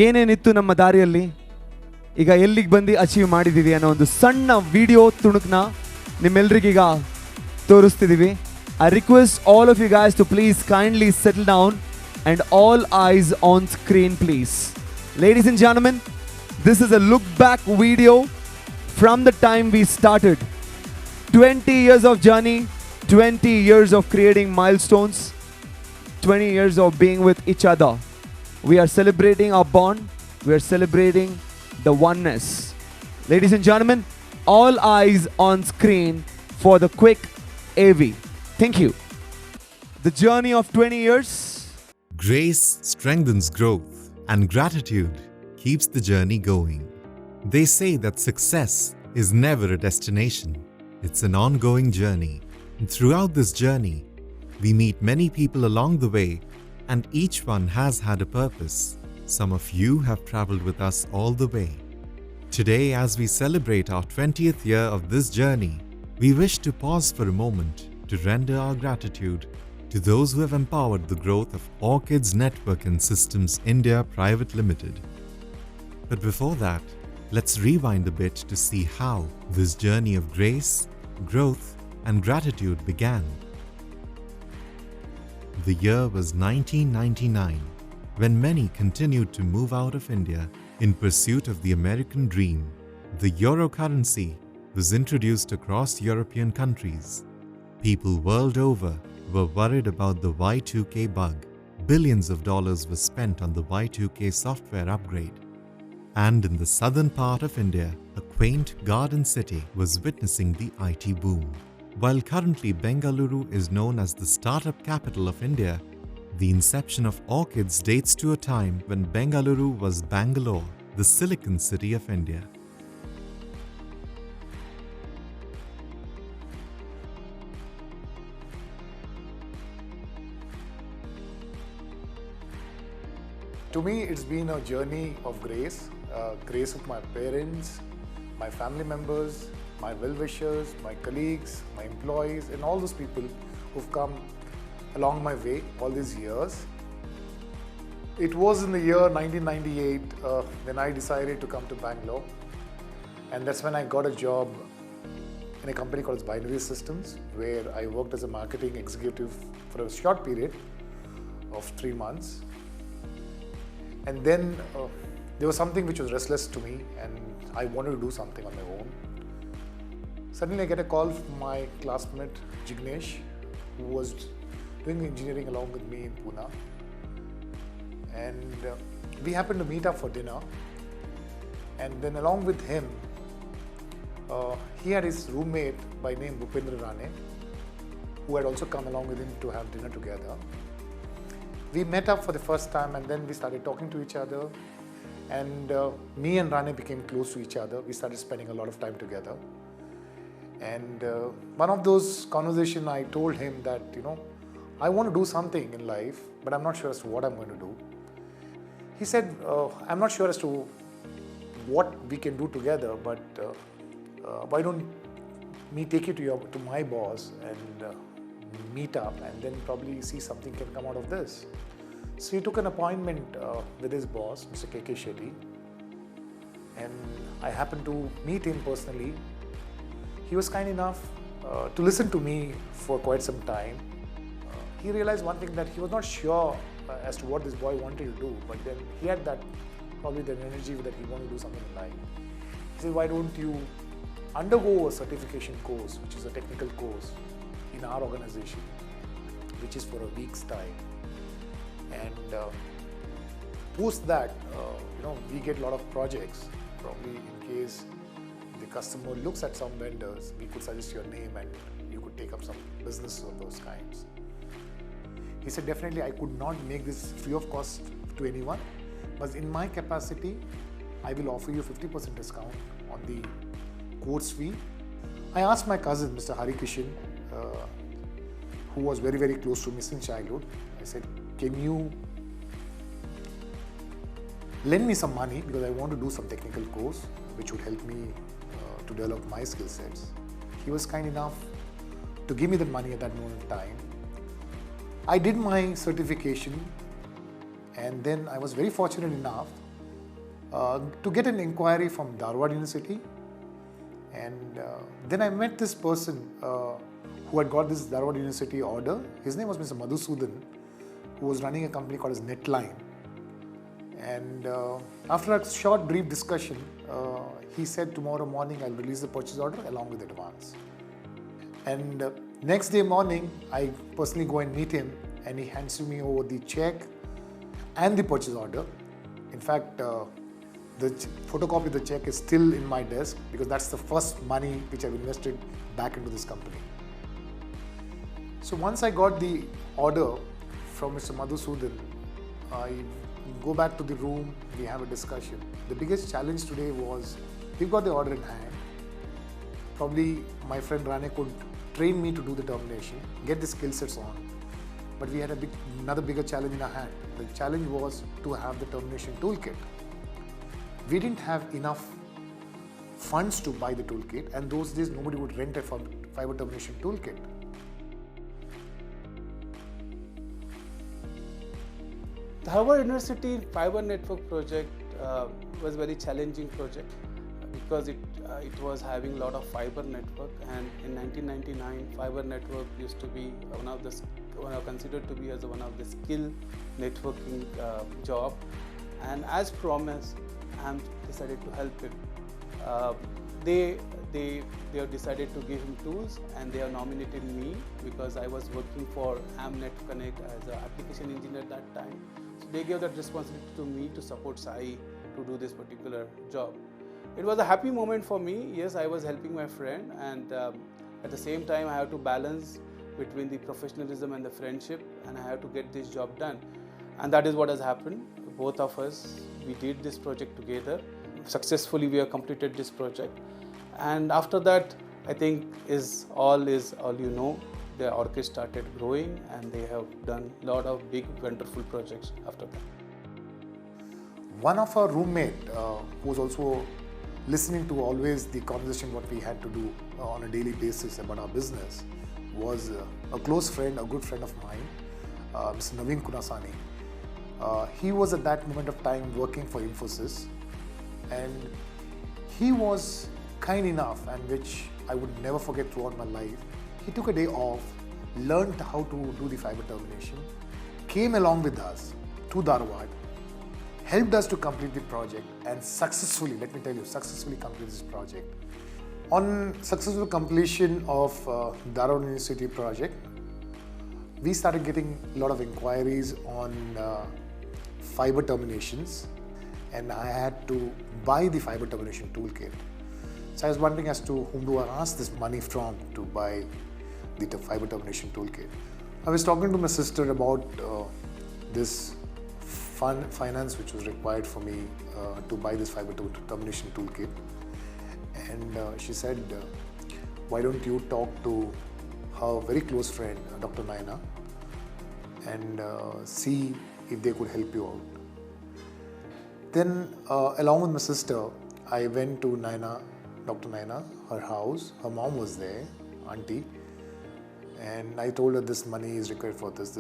ಏನೇನಿತ್ತು ನಮ್ಮ ದಾರಿಯಲ್ಲಿ, ಈಗ ಎಲ್ಲಿಗೆ ಬಂದು ಅಚೀವ್ ಮಾಡಿದ್ದೀವಿ ಅನ್ನೋ ಒಂದು ಸಣ್ಣ video ತುಣುಕನ್ನ ನಿಮ್ಮೆಲ್ರಿಗೀಗ ತೋರಿಸ್ತಿದ್ದೀವಿ. I request all of you guys to please kindly settle down and all eyes on screen please. Ladies and gentlemen, this is a look back video from the time we started. 20 years of journey, 20 years of creating milestones, 20 years of being with each other. We are celebrating our bond, we are celebrating the oneness. Ladies and gentlemen, all eyes on screen for the quick AV. Thank you. The journey of 20 years. Grace strengthens growth and gratitude keeps the journey going. They say that success is never a destination. It's an ongoing journey. And throughout this journey, we meet many people along the way and each one has had a purpose. Some of you have traveled with us all the way. Today, as we celebrate our 20th year of this journey, we wish to pause for a moment to render our gratitude to those who have empowered the growth of Orchids Network and Systems India Private Limited. But before that, let's rewind a bit to see how this journey of grace, growth, and gratitude began. The year was 1999, when many continued to move out of India in pursuit of the American dream. The euro currency was introduced across European countries. People world over were worried about the Y2K bug. Billions of dollars were spent on the Y2K software upgrade. And in the southern part of India, a quaint garden city was witnessing the IT boom. While currently Bengaluru is known as the startup capital of India, the inception of Orchids dates to a time when Bengaluru was Bangalore, the Silicon City of India. To me, it's been a journey of grace, grace of my parents, my family members, my well-wishers, my colleagues, my employees, and all those people who've come along my way all these years. It was in the year 1998 when I decided to come to Bangalore, and that's when I got a job in a company called Binary Systems, where I worked as a marketing executive for a short period of 3 months. And then there was something which was restless to me, and I wanted to do something on my own. Suddenly I get a call from my classmate Jignesh, who was doing engineering along with me in Pune. And we happened to meet up for dinner. And then along with him, he had his roommate by name Bhupendra Rane, who had also come along with him to have dinner together. We met up for the first time, and then we started talking to each other, and me and Rane became close to each other. We started spending a lot of time together, and one of those conversations I told him that, I want to do something in life, but I'm not sure as to what I'm going to do. He said, I'm not sure as to what we can do together, but why don't me take you to my boss and meet up, and then probably see something can come out of this. So he took an appointment with his boss, Mr. K.K. Shetty, and I happened to meet him personally. He was kind enough to listen to me for quite some time. He realized one thing, that he was not sure as to what this boy wanted to do, but then he had probably that energy that he wanted to do something in life. He said, why don't you undergo a certification course, which is a technical course in our organization, which is for a week's time. And post that, we get a lot of projects. Probably in case the customer looks at some vendors, we could suggest your name and you could take up some business of those kinds. He said, definitely I could not make this free of cost to anyone, but in my capacity, I will offer you 50% discount on the course fee. I asked my cousin, Mr. Hari Kishan, who was very, very close to me since childhood. I said, can you lend me some money, because I want to do some technical course which would help me to develop my skill sets. He was kind enough to give me the money at that moment of time. I did my certification, and then I was very fortunate enough to get an inquiry from Dharwad University. And then I met this person who had got this Dharwad University order. His name was Mr. Madhusudan, who was running a company called as Netline. And after a short brief discussion, he said tomorrow morning I'll release the purchase order along with advance. And next day morning, I personally go and meet him, and he hands me over the check and the purchase order. In fact, the photocopy of the check is still in my desk because that's the first money which I've invested back into this company. So once I got the order from Mr. Madhusudan, I go back to the room, we have a discussion. The biggest challenge today was, we got the order in hand. Probably my friend Rane could train me to do the termination, get the skill sets on. But we had another bigger challenge in our hand. The challenge was to have the termination toolkit. We didn't have enough funds to buy the toolkit, and those days nobody would rent a fiber termination toolkit. The Harvard University Fiber Network project was a very challenging project because it was having a lot of fiber network, and in 1999 fiber network used to be considered to be as one of the skill networking job, and as promised, AMP decided to help him. They have decided to give him tools, and they have nominated me because I was working for AMNet Connect as an application engineer at that time. So they gave that responsibility to me to support Sai to do this particular job. It was a happy moment for me. Yes, I was helping my friend, and at the same time I have to balance between the professionalism and the friendship, and I have to get this job done. And that is what has happened. Both of us, we did this project together. Successfully we have completed this project. And after that, I think is all you know. The orchestra started growing, and they have done a lot of big, wonderful projects after that. One of our roommate who was also listening to always the conversation what we had to do on a daily basis about our business was a close friend, a good friend of mine, Mr. Naveen Kunasani. He was at that moment of time working for Infosys, and he was kind enough, and which I would never forget throughout my life. He took a day off, learned how to do the fiber termination, came along with us to Dharwad, helped us to complete the project, and successfully, let me tell you, successfully completed this project. On successful completion of Dharwad University project, we started getting a lot of inquiries on fiber terminations, and I had to buy the fiber termination toolkit. So I was wondering as to whom do I ask this money from to buy the fiber termination toolkit. I was talking to my sister about this finance which was required for me to buy this fiber termination toolkit, and she said, why don't you talk to her very close friend, Dr. Naina, and see if they could help you out. Then along with my sister, I went to Dr. Naina, her house. Her mom was there, auntie, and I told her this money is required for this,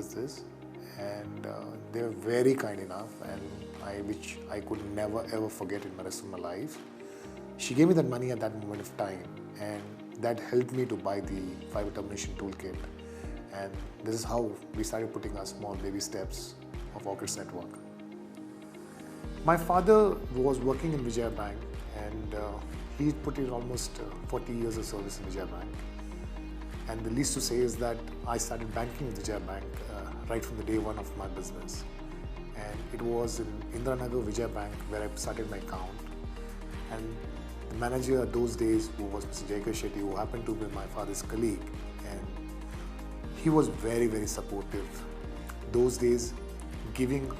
and they were very kind enough, and which I could never ever forget in the rest of my life. She gave me that money at that moment of time, and that helped me to buy the fiber termination toolkit. And this is how we started putting our small baby steps of Orchids Network. My father was working in Vijaya Bank, and he put in almost 40 years of service in Vijaya Bank. And the least to say is that I started banking with Vijaya Bank right from the day one of my business. And it was in Indiranagar Vijaya Bank where I started my account. And the manager at those days, who was Mr. Jaykar Shetty, who happened to be my father's colleague, and he was very, very supportive. Those days, giving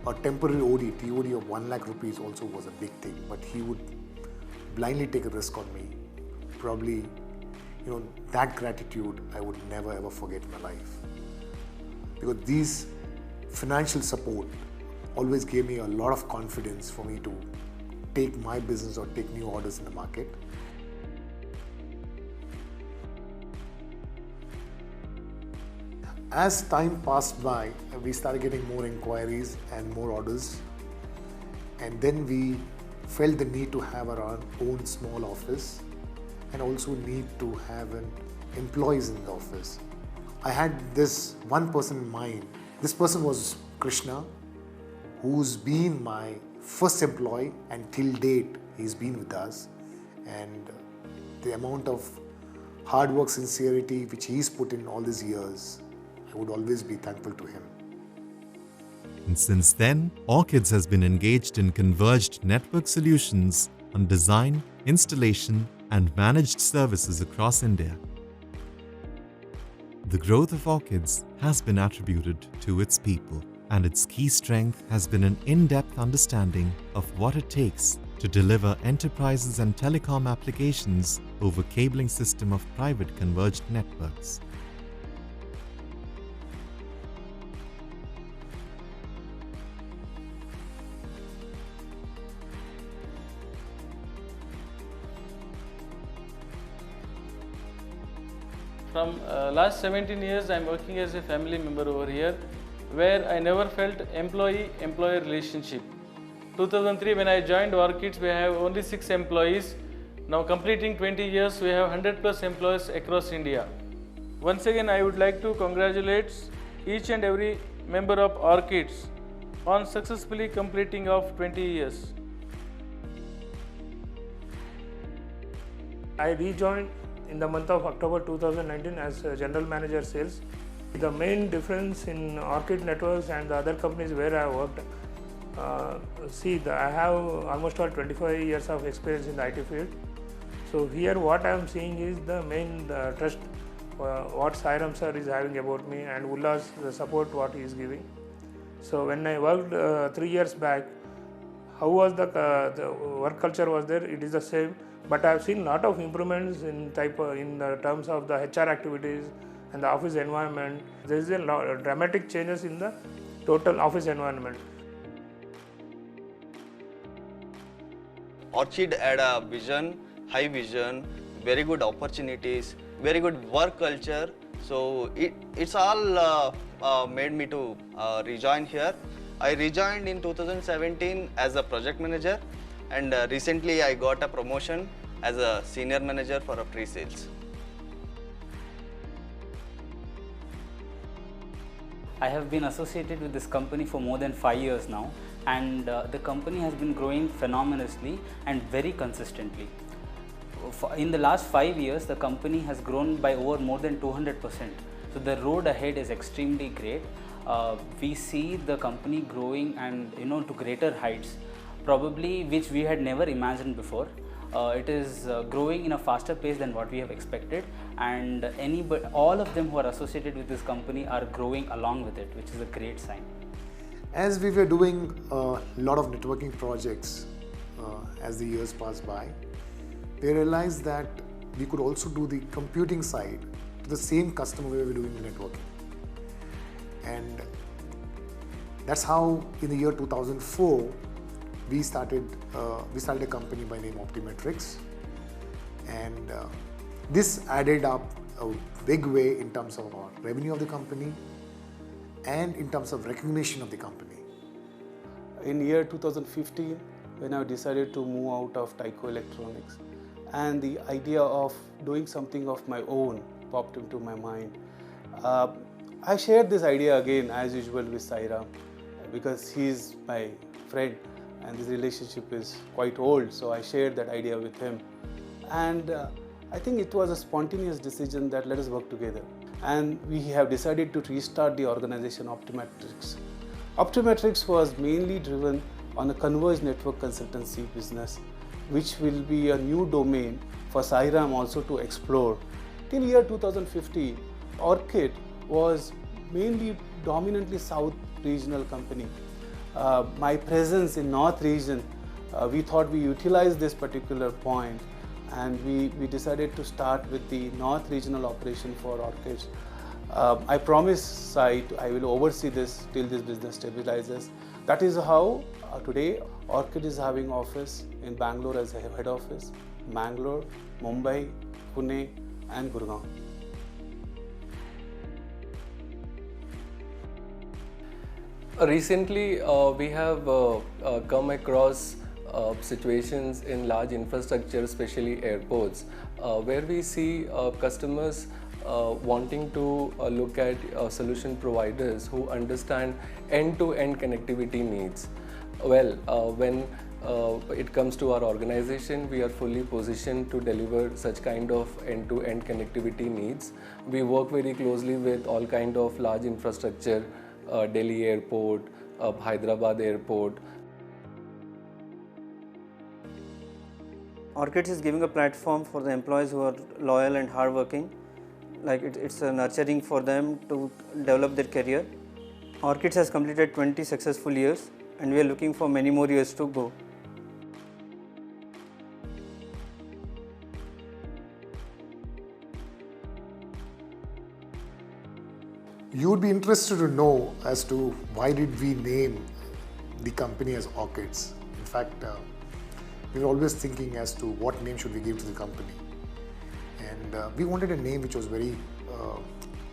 a temporary TOD of 1 lakh rupees also was a big thing, but he would blindly take a risk on me. Probably, that gratitude I would never ever forget in my life. Because these financial support always gave me a lot of confidence for me to take my business or take new orders in the market. As time passed by, we started getting more inquiries and more orders. And then we felt the need to have our own small office and also need to have employees in the office. I had this one person in mind. This person was Krishna, who's been my first employee, and till date he's been with us. And the amount of hard work, sincerity which he's put in all these years, I would always be thankful to him. And since then, Orchids has been engaged in converged network solutions on design, installation, and managed services across India. The growth of Orchids has been attributed to its people, and its key strength has been an in-depth understanding of what it takes to deliver enterprises and telecom applications over cabling system of private converged networks. From last 17 years, I am working as a family member over here, where I never felt employee-employer relationship. 2003, when I joined Orchids, we have only 6 employees. Now completing 20 years, we have 100 plus employees across India. Once again, I would like to congratulate each and every member of Orchids on successfully completing of 20 years. I rejoined in the month of October 2019 as General Manager Sales. The main difference in Orchid Networks and the other companies where I worked, I have almost 25 years of experience in the IT field. So here what I am seeing is the main trust what Sairam sir is having about me, and Ullas, the support what he is giving. So when I worked 3 years back, how was the work culture was there? It is the same. But I have seen a lot of improvements in the terms of the HR activities and the office environment. There is a dramatic changes in the total office environment. Orchid had a vision, high vision, very good opportunities, very good work culture. So it's all made me to rejoin here. I rejoined in 2017 as a project manager, and recently I got a promotion as a senior manager for a pre-sales. I have been associated with this company for more than 5 years now, and the company has been growing phenomenally and very consistently. In the last 5 years, the company has grown by over more than 200%. So the road ahead is extremely great. We see the company growing and to greater heights, probably which we had never imagined before. It is growing in a faster pace than what we have expected, and all of them who are associated with this company are growing along with it, which is a great sign. As we were doing a lot of networking projects as the years passed by, we realized that we could also do the computing side to the same customer we were doing the networking. And that's how in the year 2004, we started a company by name Optimetrics, and this added up a big way in terms of our revenue of the company and in terms of recognition of the company. In year 2015, when I decided to move out of Tyco Electronics, and the idea of doing something of my own popped into my mind, I shared this idea again as usual with Sairam, because he's my friend and this relationship is quite old, so I shared that idea with him. And I think it was a spontaneous decision that let us work together. And we have decided to restart the organization Optimetrics. Optimetrics was mainly driven on a converged network consultancy business, which will be a new domain for Sairam also to explore. Till year 2015, Orchid was mainly dominantly South regional company. My presence in North region, we thought we utilized this particular point, and we decided to start with the North regional operation for Orchids. I promise Sai, I will oversee this till this business stabilizes. That is how today Orchid is having office in Bangalore as a head office, Bangalore, Mumbai, Pune and Gurgaon. Recently, we have come across situations in large infrastructure, especially airports, where we see customers wanting to look at solution providers who understand end-to-end connectivity needs. Well, when it comes to our organization, we are fully positioned to deliver such kind of end-to-end connectivity needs. We work very closely with all kind of large infrastructure, Delhi Airport, Hyderabad Airport. Orchids is giving a platform for the employees who are loyal and hardworking. Like it's nurturing for them to develop their career. Orchids has completed 20 successful years, and we are looking for many more years to go. You would be interested to know as to why did we name the company as Orchids. In fact, we were always thinking as to what name should we give to the company. And we wanted a name which was very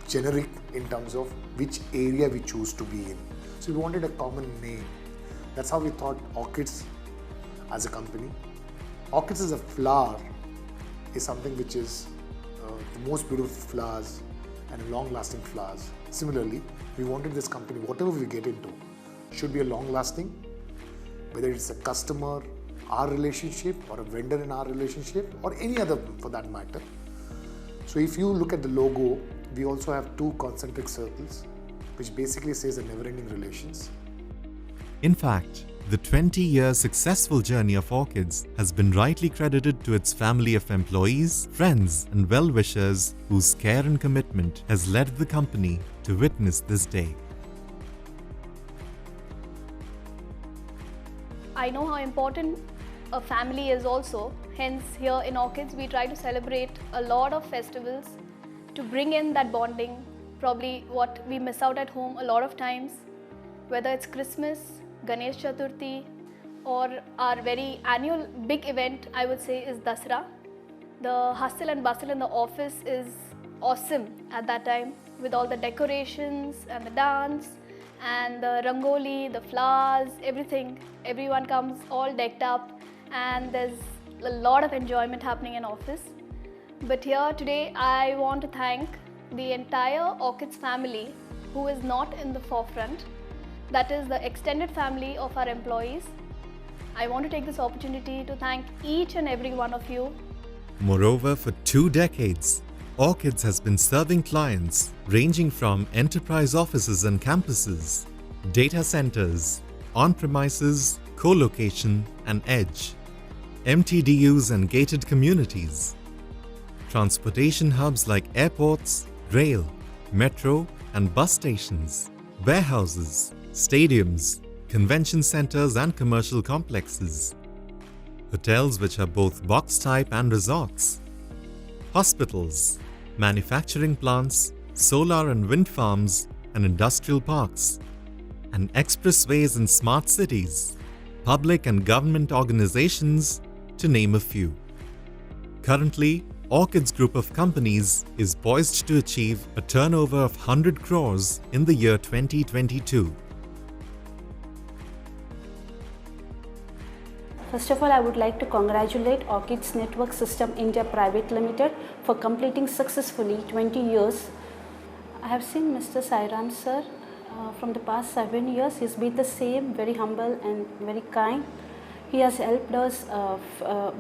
generic in terms of which area we choose to be in. So we wanted a common name. That's how we thought Orchids as a company. Orchids as a flower is something which is the most beautiful flowers and long-lasting flowers. Similarly, we wanted this company, whatever we get into, should be a long-lasting, whether it's a customer, our relationship, or a vendor in our relationship, or any other for that matter. So if you look at the logo, we also have 2 concentric circles, which basically says a never-ending relations. In fact, the 20-year successful journey of Orchids has been rightly credited to its family of employees, friends, and well-wishers whose care and commitment has led the company to witness this day. I know how important a family is also. Hence, here in Orchids, we try to celebrate a lot of festivals to bring in that bonding, probably what we miss out at home a lot of times, whether it's Christmas, Ganesh Chaturthi, or our very annual big event, I would say, is Dasra. The hustle and bustle in the office is awesome at that time, with all the decorations and the dance and the rangoli, the flowers, everything. Everyone comes all decked up, and there's a lot of enjoyment happening in office. But here today, I want to thank the entire Orchids family who is not in the forefront. That is the extended family of our employees. I want to take this opportunity to thank each and every one of you. Moreover, for 2 decades, Orchids has been serving clients ranging from enterprise offices and campuses, data centers, on-premises, co-location and edge, MTDUs and gated communities, transportation hubs like airports, rail, metro and bus stations, warehouses, stadiums, convention centers and commercial complexes, hotels which are both box type and resorts, hospitals, manufacturing plants, solar and wind farms and industrial parks, and expressways and smart cities, public and government organizations, to name a few. Currently, Orchids Group of Companies is poised to achieve a turnover of 100 crores in the year 2022. First of all, I would like to congratulate Orchids Network System India Private Limited for completing successfully 20 years. I have seen Mr. Sairam sir from the past 7 years. He's been the same, very humble and very kind. He has helped us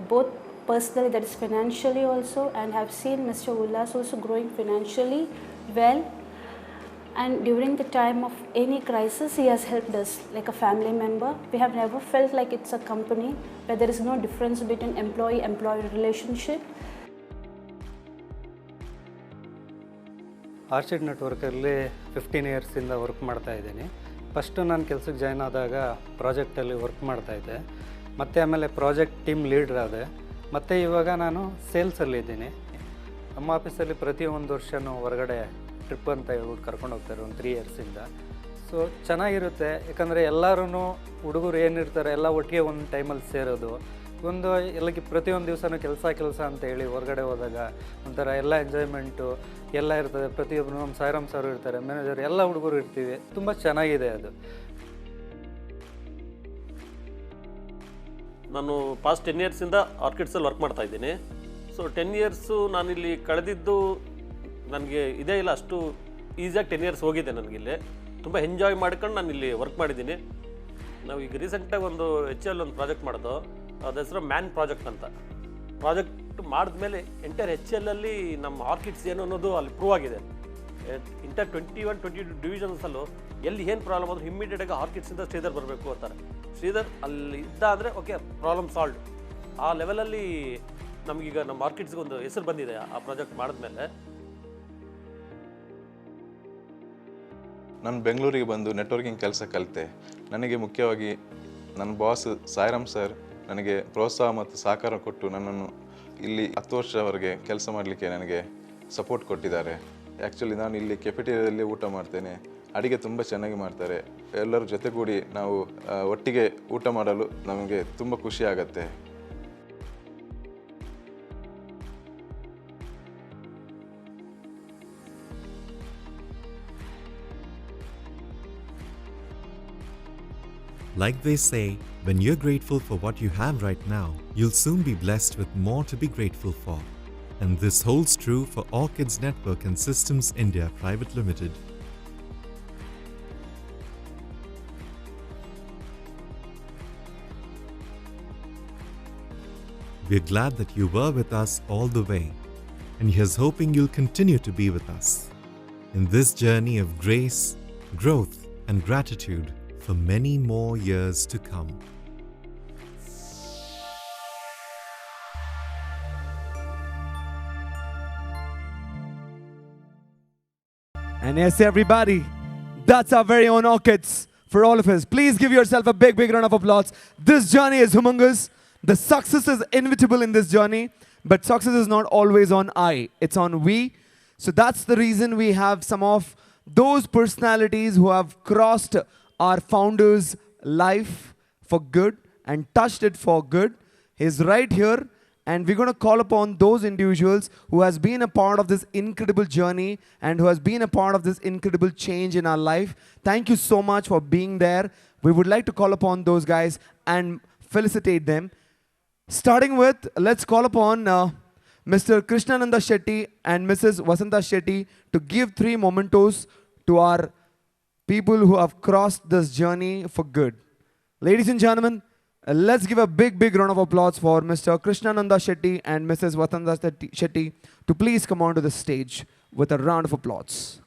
both personally, that is financially also, and have seen Mr. Ullas also growing financially well. And during the time of any crisis, he has helped us like a family member. We have never felt like it's a company where there is no difference between employee-employee relationship. Orchid ನೆಟ್ವರ್ಕಲ್ಲಿ 15 ಇಯರ್ಸಿಂದ work ಮಾಡ್ತಾ ಇದ್ದೀನಿ. First ನಾನು ಕೆಲಸಕ್ಕೆ join ಆದಾಗ ಪ್ರಾಜೆಕ್ಟಲ್ಲಿ work ಮಾಡ್ತಾಯಿದ್ದೆ, ಮತ್ತು ಆಮೇಲೆ ಪ್ರಾಜೆಕ್ಟ್ ಟೀಮ್ ಲೀಡರ್ ಆದೆ, ಮತ್ತು ಇವಾಗ ನಾನು ಸೇಲ್ಸಲ್ಲಿದ್ದೀನಿ. ನಮ್ಮ ಆಫೀಸಲ್ಲಿ ಪ್ರತಿ ಒಂದು ವರ್ಷವೂ ಹೊರಗಡೆ ಟ್ರಿಪ್ ಅಂತ ಹೇಳ್ಬಿಟ್ಟು ಕರ್ಕೊಂಡು ಹೋಗ್ತಾರೆ ಒಂದು 3 ಇಯರ್ಸಿಂದ. ಸೊ ಚೆನ್ನಾಗಿರುತ್ತೆ, ಯಾಕಂದರೆ ಎಲ್ಲರೂ ಹುಡುಗರು ಏನಿರ್ತಾರೆ ಎಲ್ಲ ಒಟ್ಟಿಗೆ ಒಂದು ಟೈಮಲ್ಲಿ ಸೇರೋದು. ಒಂದು ಎಲ್ಲಕ್ಕೆ ಪ್ರತಿಯೊಂದು ದಿವಸನೂ ಕೆಲಸ ಅಂತ ಹೇಳಿ ಹೊರಗಡೆ ಹೋದಾಗ ಒಂಥರ ಎಲ್ಲ ಎಂಜಾಯ್ಮೆಂಟು ಎಲ್ಲ ಇರ್ತದೆ. ಪ್ರತಿಯೊಬ್ಬರು ನಮ್ಮ ಸಾಯಿರಾಮ್ ಸರ್ ಇರ್ತಾರೆ, ಮ್ಯಾನೇಜರ್, ಎಲ್ಲ ಹುಡುಗರು ಇರ್ತೀವಿ. ತುಂಬ ಚೆನ್ನಾಗಿದೆ ಅದು. ನಾನು ಪಾಸ್ಟ್ 10 ಇಯರ್ಸಿಂದ ಆರ್ಕಿಡ್ಸಲ್ಲಿ ವರ್ಕ್ ಮಾಡ್ತಾ ಇದ್ದೀನಿ. ಸೊ 10 ಇಯರ್ಸು ನಾನಿಲ್ಲಿ ಕಳೆದಿದ್ದು ನನಗೆ ಇದೇ ಇಲ್ಲ, ಅಷ್ಟು ಈಸಿಯಾಗಿ 10 ಇಯರ್ಸ್ ಹೋಗಿದೆ ನನಗಿಲ್ಲಿ. ತುಂಬ ಎಂಜಾಯ್ ಮಾಡ್ಕೊಂಡು ನಾನು ಇಲ್ಲಿ ವರ್ಕ್ ಮಾಡಿದ್ದೀನಿ. ನಾವು ಈಗ ರೀಸೆಂಟಾಗಿ ಒಂದು HCL ಒಂದು ಪ್ರಾಜೆಕ್ಟ್ ಮಾಡೋದು, ಅದ್ರ ಹೆಸರು ಮ್ಯಾನ್ ಪ್ರಾಜೆಕ್ಟ್ ಅಂತ. ಪ್ರಾಜೆಕ್ಟ್ ಮಾಡಿದ್ಮೇಲೆ ಎಂಟೈರ್ HCLಲ್ಲಿ ನಮ್ಮ ಆರ್ಕಿಡ್ಸ್ ಏನು ಅನ್ನೋದು ಅಲ್ಲಿ ಪ್ರೂವ್ ಆಗಿದೆ. ಇಂಟರ್ 21-22 ಡಿವಿಷನ್ಸಲ್ಲೂ ಎಲ್ಲಿ ಏನು ಪ್ರಾಬ್ಲಮ್ ಆದರೂ ಇಮ್ಮಿಡಿಯೇಟಾಗಿ ಆರ್ಕಿಡ್ಸಿಂದ ಶ್ರೀಧರ್ ಬರಬೇಕು ಅಂತಾರೆ. ಶ್ರೀಧರ್ ಅಲ್ಲಿ ಇದ್ದ ಅಂದರೆ ಓಕೆ, ಪ್ರಾಬ್ಲಮ್ ಸಾಲ್ವ್. ಆ ಲೆವೆಲಲ್ಲಿ ನಮಗೀಗ ನಮ್ಮ ಆರ್ಕಿಡ್ಸ್ಗೆ ಒಂದು ಹೆಸರು ಬಂದಿದೆ ಆ ಪ್ರಾಜೆಕ್ಟ್ ಮಾಡಿದ್ಮೇಲೆ. ನಾನು ಬೆಂಗಳೂರಿಗೆ ಬಂದು ನೆಟ್ವರ್ಕಿಂಗ್ ಕೆಲಸ ಕಲಿತೆ. ನನಗೆ ಮುಖ್ಯವಾಗಿ ನನ್ನ ಬಾಸ್ ಸಾಯಿರಾಮ್ ಸರ್ ನನಗೆ ಪ್ರೋತ್ಸಾಹ ಮತ್ತು ಸಹಕಾರ ಕೊಟ್ಟು ನನ್ನನ್ನು ಇಲ್ಲಿ 10 ವರ್ಷವರೆಗೆ ಕೆಲಸ ಮಾಡಲಿಕ್ಕೆ ನನಗೆ ಸಪೋರ್ಟ್ ಕೊಟ್ಟಿದ್ದಾರೆ. ಆ್ಯಕ್ಚುಲಿ ನಾನು ಇಲ್ಲಿ ಕೆಫೆಟೇರಿಯಾದಲ್ಲಿ ಊಟ ಮಾಡ್ತೇನೆ. ಅಡಿಗೆ ತುಂಬ ಚೆನ್ನಾಗಿ ಮಾಡ್ತಾರೆ. ಎಲ್ಲರ ಜೊತೆಗೂಡಿ ನಾವು ಒಟ್ಟಿಗೆ ಊಟ ಮಾಡಲು ನಮಗೆ ತುಂಬ ಖುಷಿ ಆಗುತ್ತೆ. Like they say, when you're grateful for what you have right now, you'll soon be blessed with more to be grateful for. And this holds true for Orchids Network and Systems India Private Limited. We're glad that you were with us all the way, and here's hoping you'll continue to be with us in this journey of grace, growth, and gratitude for many more years to come. And yes, everybody, that's our very own Orchids for all of us. Please give yourself a big, big round of applause. This journey is humongous. The success is inevitable in this journey, but success is not always on I, it's on we. So that's the reason we have some of those personalities who have crossed our founder's life for good and touched it for good. He's right here. And we're going to call upon those individuals who has been a part of this incredible journey and who has been a part of this incredible change in our life. Thank you so much for being there. We would like to call upon those guys and felicitate them. Starting with, let's call upon Mr. Krishnananda Shetty and Mrs. Vasanta Shetty to give 3 mementos to our people who have crossed this journey for good. Ladies and gentlemen, let's give a big, big round of applause for Mr. Krishnananda Shetty and Mrs. Vasanta Shetty to please come onto the stage with a round of applause.